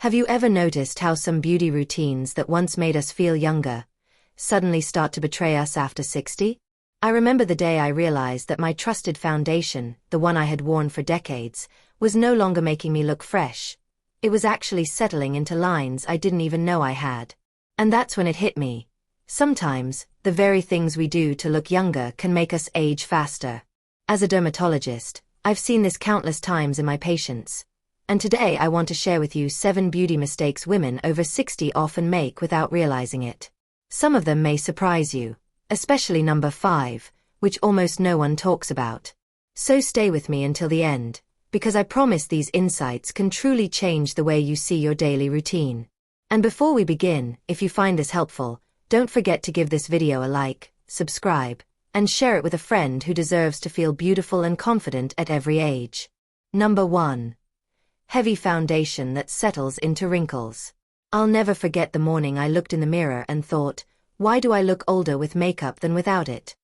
Have you ever noticed how some beauty routines that once made us feel younger suddenly start to betray us after 60? I remember the day I realized that my trusted foundation, the one I had worn for decades, was no longer making me look fresh. It was actually settling into lines I didn't even know I had. And that's when it hit me. Sometimes, the very things we do to look younger can make us age faster. As a dermatologist, I've seen this countless times in my patients. And today I want to share with you 7 beauty mistakes women over 60 often make without realizing it. Some of them may surprise you, especially number 5, which almost no one talks about. So stay with me until the end, because I promise these insights can truly change the way you see your daily routine. And before we begin, if you find this helpful, don't forget to give this video a like, subscribe, and share it with a friend who deserves to feel beautiful and confident at every age. Number 1. Heavy foundation that settles into wrinkles. I'll never forget the morning I looked in the mirror and thought, why do I look older with makeup than without it?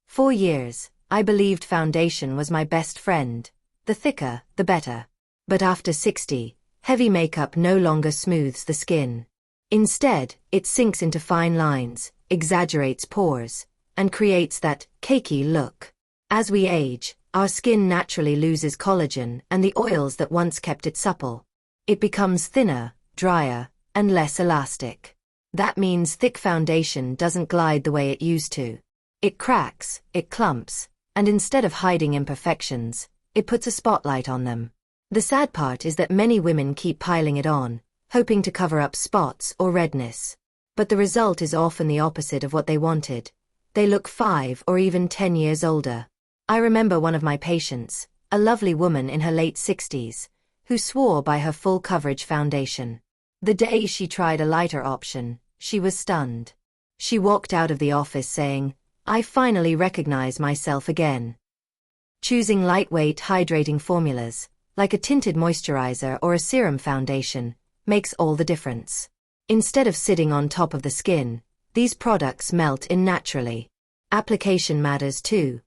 For years, I believed foundation was my best friend. The thicker, the better. But after 60, heavy makeup no longer smooths the skin. Instead, it sinks into fine lines, exaggerates pores, and creates that cakey look. As we age, our skin naturally loses collagen and the oils that once kept it supple. It becomes thinner, drier, and less elastic. That means thick foundation doesn't glide the way it used to. It cracks, it clumps, and instead of hiding imperfections, it puts a spotlight on them. The sad part is that many women keep piling it on, hoping to cover up spots or redness. But the result is often the opposite of what they wanted. They look 5 or even 10 years older. I remember one of my patients, a lovely woman in her late 60s, who swore by her full coverage foundation. The day she tried a lighter option, she was stunned. She walked out of the office saying, "I finally recognize myself again." Choosing lightweight hydrating formulas, like a tinted moisturizer or a serum foundation, makes all the difference. Instead of sitting on top of the skin, these products melt in naturally. Application matters too.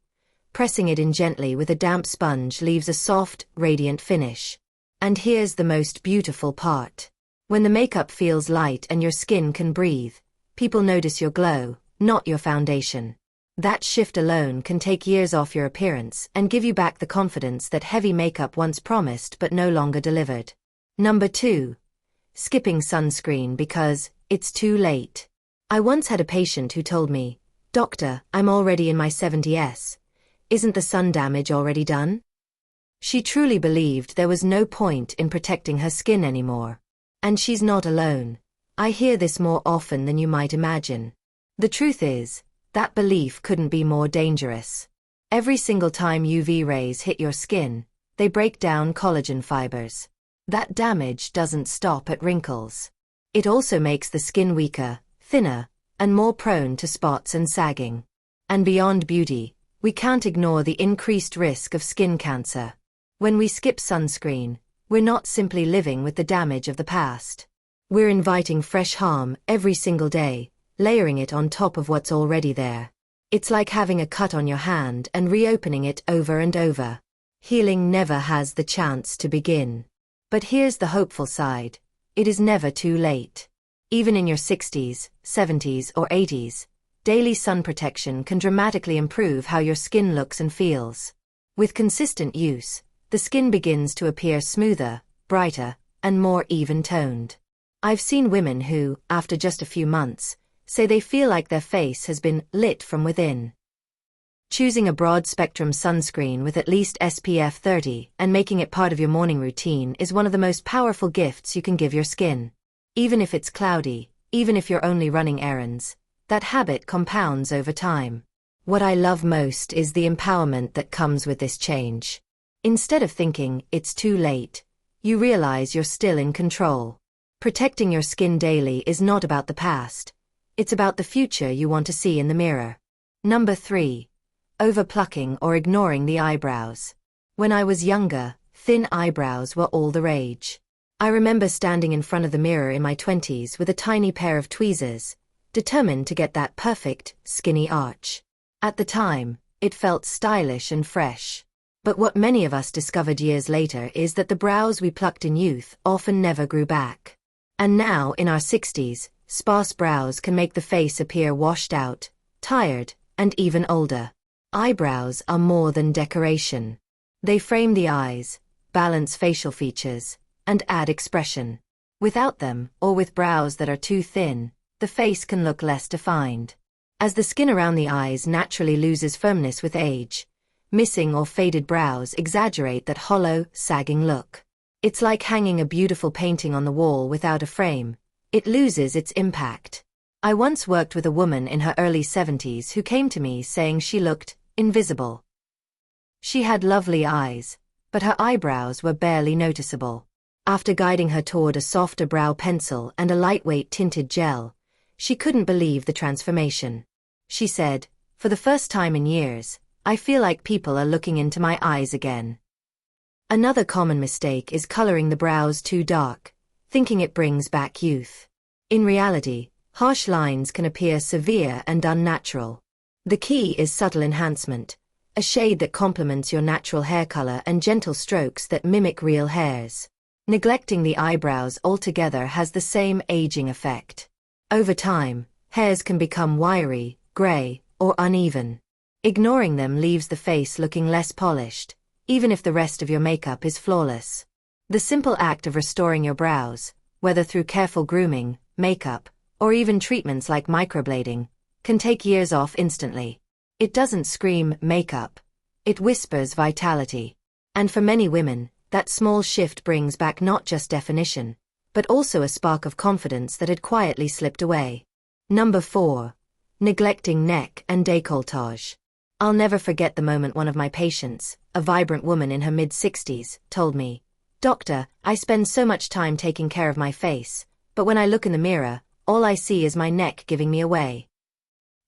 Pressing it in gently with a damp sponge leaves a soft, radiant finish. And here's the most beautiful part. When the makeup feels light and your skin can breathe, people notice your glow, not your foundation. That shift alone can take years off your appearance and give you back the confidence that heavy makeup once promised but no longer delivered. Number 2. Skipping sunscreen because it's too late. I once had a patient who told me, "Doctor, I'm already in my 70s. Isn't the sun damage already done?" She truly believed there was no point in protecting her skin anymore. And she's not alone. I hear this more often than you might imagine. The truth is, that belief couldn't be more dangerous. Every single time UV rays hit your skin, they break down collagen fibers. That damage doesn't stop at wrinkles. It also makes the skin weaker, thinner, and more prone to spots and sagging. And beyond beauty, we can't ignore the increased risk of skin cancer. When we skip sunscreen, we're not simply living with the damage of the past. We're inviting fresh harm every single day, layering it on top of what's already there. It's like having a cut on your hand and reopening it over and over. Healing never has the chance to begin. But here's the hopeful side. It is never too late. Even in your 60s, 70s, or 80s, daily sun protection can dramatically improve how your skin looks and feels. With consistent use, the skin begins to appear smoother, brighter, and more even-toned. I've seen women who, after just a few months, say they feel like their face has been lit from within. Choosing a broad-spectrum sunscreen with at least SPF 30 and making it part of your morning routine is one of the most powerful gifts you can give your skin. Even if it's cloudy, even if you're only running errands, that habit compounds over time. What I love most is the empowerment that comes with this change. Instead of thinking, it's too late, you realize you're still in control. Protecting your skin daily is not about the past. It's about the future you want to see in the mirror. Number 3. Overplucking or ignoring the eyebrows. When I was younger, thin eyebrows were all the rage. I remember standing in front of the mirror in my 20s with a tiny pair of tweezers, determined to get that perfect, skinny arch. At the time, it felt stylish and fresh. But what many of us discovered years later is that the brows we plucked in youth often never grew back. And now, in our 60s, sparse brows can make the face appear washed out, tired, and even older. Eyebrows are more than decoration. They frame the eyes, balance facial features, and add expression. Without them, or with brows that are too thin, the face can look less defined. As the skin around the eyes naturally loses firmness with age, missing or faded brows exaggerate that hollow, sagging look. It's like hanging a beautiful painting on the wall without a frame. It loses its impact. I once worked with a woman in her early 70s who came to me saying she looked invisible. She had lovely eyes, but her eyebrows were barely noticeable. After guiding her toward a softer brow pencil and a lightweight tinted gel, she couldn't believe the transformation. She said, "For the first time in years, I feel like people are looking into my eyes again." Another common mistake is coloring the brows too dark, thinking it brings back youth. In reality, harsh lines can appear severe and unnatural. The key is subtle enhancement, a shade that complements your natural hair color and gentle strokes that mimic real hairs. Neglecting the eyebrows altogether has the same aging effect. Over time, hairs can become wiry, gray, or uneven. Ignoring them leaves the face looking less polished, even if the rest of your makeup is flawless. The simple act of restoring your brows, whether through careful grooming, makeup, or even treatments like microblading, can take years off instantly. It doesn't scream makeup. It whispers vitality. And for many women, that small shift brings back not just definition, but also a spark of confidence that had quietly slipped away. Number 4. Neglecting neck and décolletage. I'll never forget the moment one of my patients, a vibrant woman in her mid-60s, told me, "Doctor, I spend so much time taking care of my face, but when I look in the mirror, all I see is my neck giving me away."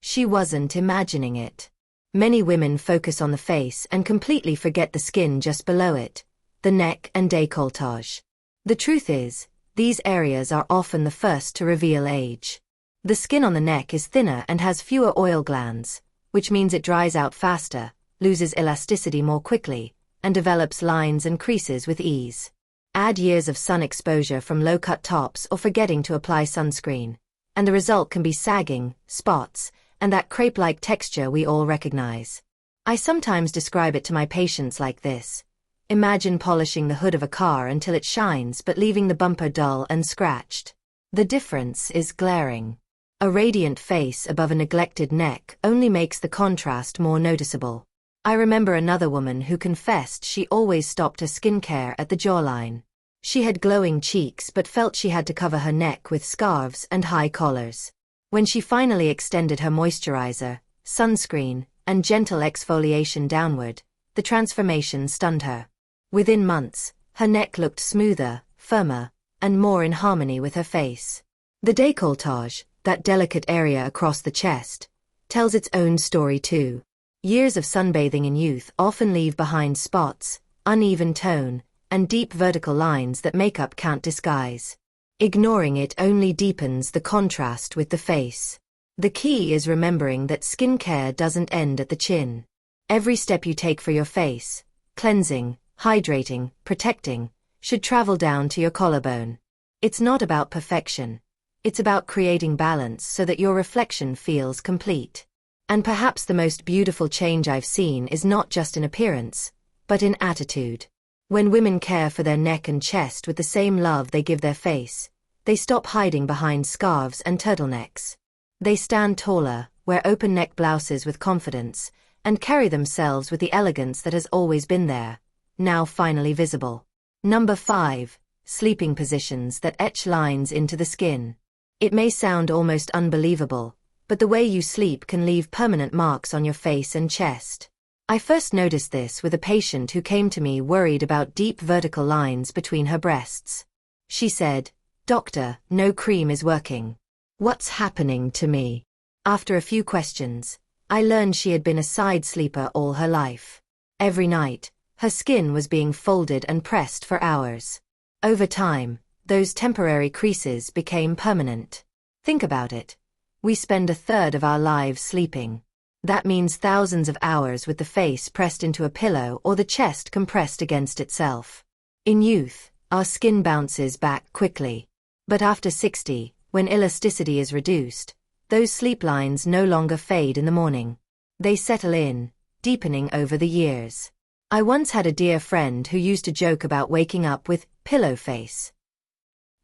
She wasn't imagining it. Many women focus on the face and completely forget the skin just below it, the neck and décolletage. The truth is, these areas are often the first to reveal age. The skin on the neck is thinner and has fewer oil glands, which means it dries out faster, loses elasticity more quickly, and develops lines and creases with ease. Add years of sun exposure from low-cut tops or forgetting to apply sunscreen, and the result can be sagging, spots, and that crepe-like texture we all recognize. I sometimes describe it to my patients like this. Imagine polishing the hood of a car until it shines but leaving the bumper dull and scratched. The difference is glaring. A radiant face above a neglected neck only makes the contrast more noticeable. I remember another woman who confessed she always stopped her skincare at the jawline. She had glowing cheeks but felt she had to cover her neck with scarves and high collars. When she finally extended her moisturizer, sunscreen, and gentle exfoliation downward, the transformation stunned her. Within months, her neck looked smoother, firmer, and more in harmony with her face. The décolletage, that delicate area across the chest, tells its own story too. Years of sunbathing in youth often leave behind spots, uneven tone, and deep vertical lines that makeup can't disguise. Ignoring it only deepens the contrast with the face. The key is remembering that skincare doesn't end at the chin. Every step you take for your face, cleansing, hydrating, protecting, should travel down to your collarbone. It's not about perfection. It's about creating balance so that your reflection feels complete. And perhaps the most beautiful change I've seen is not just in appearance, but in attitude. When women care for their neck and chest with the same love they give their face, they stop hiding behind scarves and turtlenecks. They stand taller, wear open neck blouses with confidence, and carry themselves with the elegance that has always been there, now finally visible. Number 5. Sleeping positions that etch lines into the skin. It may sound almost unbelievable, but the way you sleep can leave permanent marks on your face and chest. I first noticed this with a patient who came to me worried about deep vertical lines between her breasts. She said, "Doctor, no cream is working. What's happening to me?" After a few questions, I learned she had been a side sleeper all her life. Every night, her skin was being folded and pressed for hours. Over time, those temporary creases became permanent. Think about it. We spend a third of our lives sleeping. That means thousands of hours with the face pressed into a pillow or the chest compressed against itself. In youth, our skin bounces back quickly. But after 60, when elasticity is reduced, those sleep lines no longer fade in the morning. They settle in, deepening over the years. I once had a dear friend who used to joke about waking up with pillow face.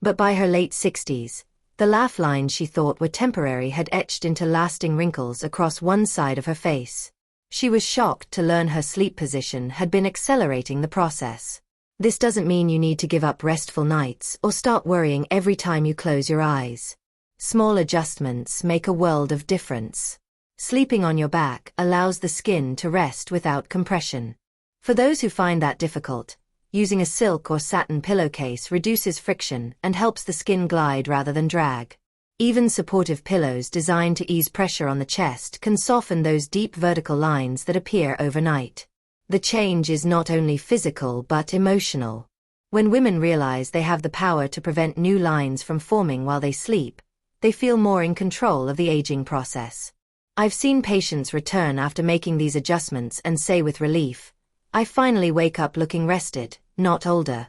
But by her late 60s, the laugh lines she thought were temporary had etched into lasting wrinkles across one side of her face. She was shocked to learn her sleep position had been accelerating the process. This doesn't mean you need to give up restful nights or start worrying every time you close your eyes. Small adjustments make a world of difference. Sleeping on your back allows the skin to rest without compression. For those who find that difficult, using a silk or satin pillowcase reduces friction and helps the skin glide rather than drag. Even supportive pillows designed to ease pressure on the chest can soften those deep vertical lines that appear overnight. The change is not only physical but emotional. When women realize they have the power to prevent new lines from forming while they sleep, they feel more in control of the aging process. I've seen patients return after making these adjustments and say with relief, "I finally wake up looking rested, not older."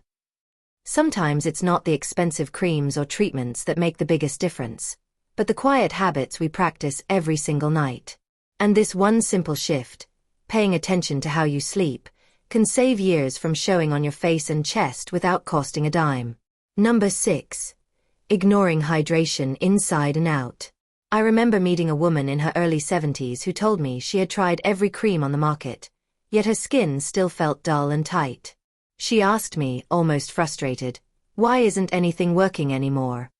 Sometimes it's not the expensive creams or treatments that make the biggest difference, but the quiet habits we practice every single night. And this one simple shift, paying attention to how you sleep, can save years from showing on your face and chest without costing a dime. Number 6. Ignoring hydration inside and out. I remember meeting a woman in her early 70s who told me she had tried every cream on the market, yet her skin still felt dull and tight. She asked me, almost frustrated, "Why isn't anything working anymore?"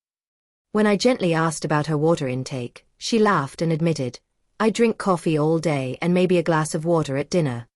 When I gently asked about her water intake, she laughed and admitted, "I drink coffee all day and maybe a glass of water at dinner."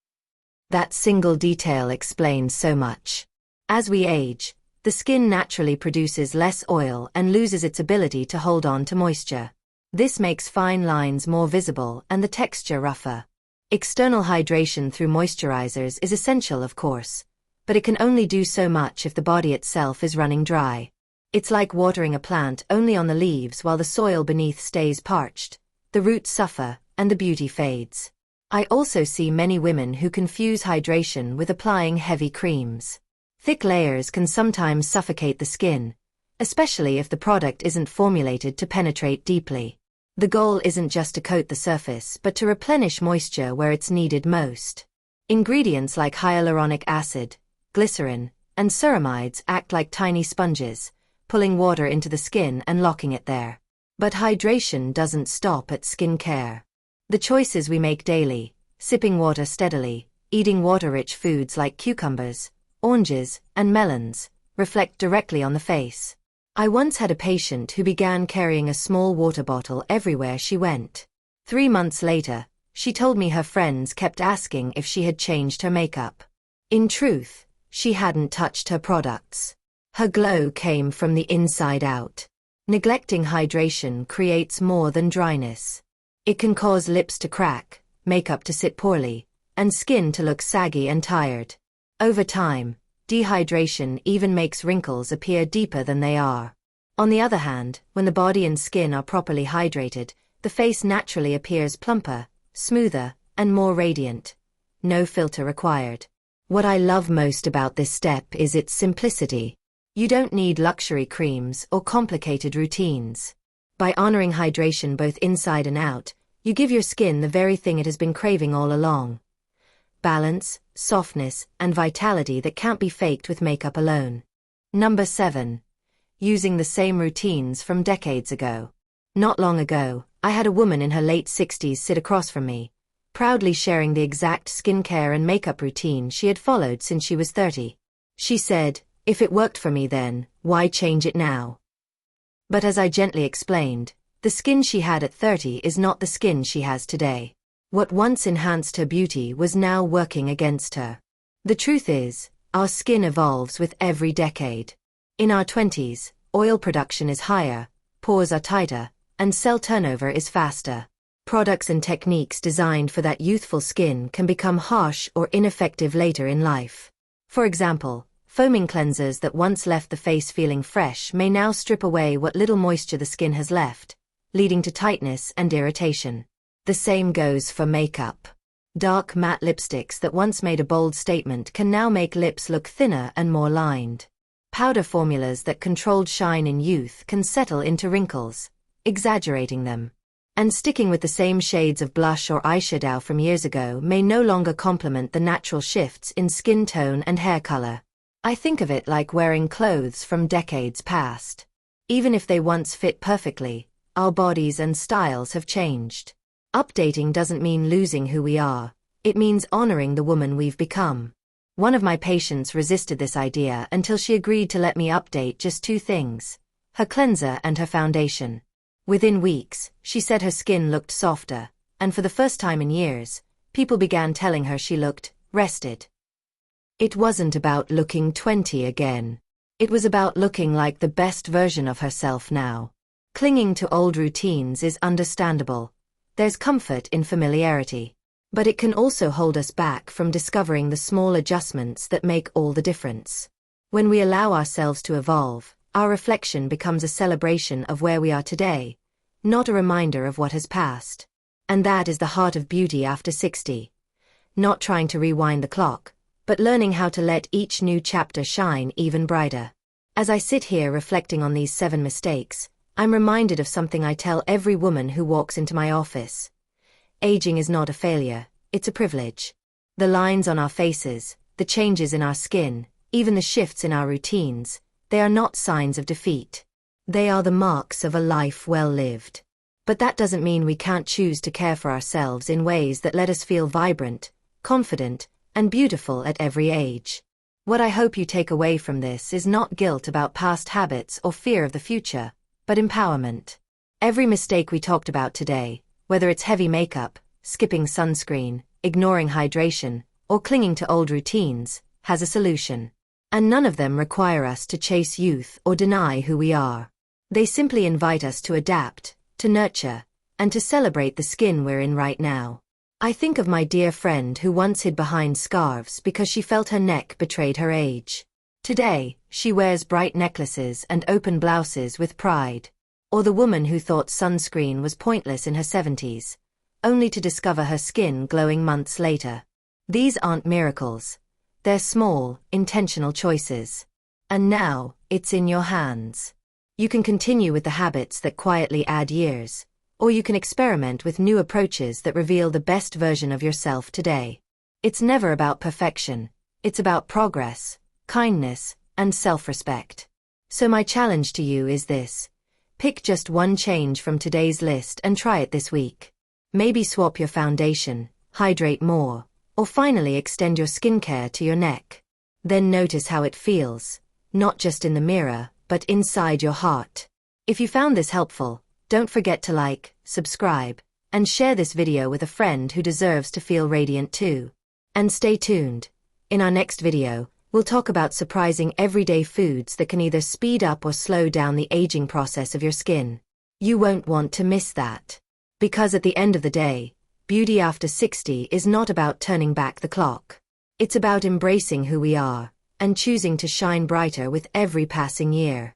That single detail explains so much. As we age, the skin naturally produces less oil and loses its ability to hold on to moisture. This makes fine lines more visible and the texture rougher. External hydration through moisturizers is essential, of course, but it can only do so much if the body itself is running dry. It's like watering a plant only on the leaves while the soil beneath stays parched. The roots suffer, and the beauty fades. I also see many women who confuse hydration with applying heavy creams. Thick layers can sometimes suffocate the skin, especially if the product isn't formulated to penetrate deeply. The goal isn't just to coat the surface but to replenish moisture where it's needed most. Ingredients like hyaluronic acid, glycerin, and ceramides act like tiny sponges, pulling water into the skin and locking it there. But hydration doesn't stop at skin care. The choices we make daily, sipping water steadily, eating water-rich foods like cucumbers, oranges, and melons, reflect directly on the face. I once had a patient who began carrying a small water bottle everywhere she went. 3 months later, she told me her friends kept asking if she had changed her makeup. In truth, she hadn't touched her products. Her glow came from the inside out. Neglecting hydration creates more than dryness. It can cause lips to crack, makeup to sit poorly, and skin to look saggy and tired. Over time, dehydration even makes wrinkles appear deeper than they are. On the other hand, when the body and skin are properly hydrated, the face naturally appears plumper, smoother, and more radiant. No filter required. What I love most about this step is its simplicity. You don't need luxury creams or complicated routines. By honoring hydration both inside and out, you give your skin the very thing it has been craving all along. Balance, softness, and vitality that can't be faked with makeup alone. Number 7. Using the same routines from decades ago. Not long ago, I had a woman in her late 60s sit across from me, proudly sharing the exact skincare and makeup routine she had followed since she was 30. She said, "If it worked for me then, why change it now?" But as I gently explained, the skin she had at 30 is not the skin she has today. What once enhanced her beauty was now working against her. The truth is, our skin evolves with every decade. In our 20s, oil production is higher, pores are tighter, and cell turnover is faster. Products and techniques designed for that youthful skin can become harsh or ineffective later in life. For example, foaming cleansers that once left the face feeling fresh may now strip away what little moisture the skin has left, leading to tightness and irritation. The same goes for makeup. Dark matte lipsticks that once made a bold statement can now make lips look thinner and more lined. Powder formulas that controlled shine in youth can settle into wrinkles, exaggerating them. And sticking with the same shades of blush or eyeshadow from years ago may no longer complement the natural shifts in skin tone and hair color. I think of it like wearing clothes from decades past. Even if they once fit perfectly, our bodies and styles have changed. Updating doesn't mean losing who we are, it means honoring the woman we've become. One of my patients resisted this idea until she agreed to let me update just two things: her cleanser and her foundation. Within weeks, she said her skin looked softer, and for the first time in years, people began telling her she looked rested. It wasn't about looking 20 again. It was about looking like the best version of herself now. Clinging to old routines is understandable. There's comfort in familiarity. But it can also hold us back from discovering the small adjustments that make all the difference. When we allow ourselves to evolve, our reflection becomes a celebration of where we are today, not a reminder of what has passed. And that is the heart of beauty after 60. Not trying to rewind the clock, but learning how to let each new chapter shine even brighter. As I sit here reflecting on these 7 mistakes, I'm reminded of something I tell every woman who walks into my office. Aging is not a failure, it's a privilege. The lines on our faces, the changes in our skin, even the shifts in our routines, they are not signs of defeat. They are the marks of a life well lived. But that doesn't mean we can't choose to care for ourselves in ways that let us feel vibrant, confident, and beautiful at every age. What I hope you take away from this is not guilt about past habits or fear of the future, but empowerment. Every mistake we talked about today, whether it's heavy makeup, skipping sunscreen, ignoring hydration, or clinging to old routines, has a solution. And none of them require us to chase youth or deny who we are. They simply invite us to adapt, to nurture, and to celebrate the skin we're in right now. I think of my dear friend who once hid behind scarves because she felt her neck betrayed her age. Today, she wears bright necklaces and open blouses with pride. Or the woman who thought sunscreen was pointless in her 70s, only to discover her skin glowing months later. These aren't miracles. They're small, intentional choices. And now, it's in your hands. You can continue with the habits that quietly add years, or you can experiment with new approaches that reveal the best version of yourself today. It's never about perfection. It's about progress, kindness, and self-respect. So my challenge to you is this. Pick just one change from today's list and try it this week. Maybe swap your foundation, hydrate more, or finally extend your skincare to your neck. Then notice how it feels, not just in the mirror, but inside your heart. If you found this helpful, don't forget to like, subscribe, and share this video with a friend who deserves to feel radiant too. And stay tuned. In our next video, we'll talk about surprising everyday foods that can either speed up or slow down the aging process of your skin. You won't want to miss that. Because at the end of the day, beauty after 60 is not about turning back the clock. It's about embracing who we are, and choosing to shine brighter with every passing year.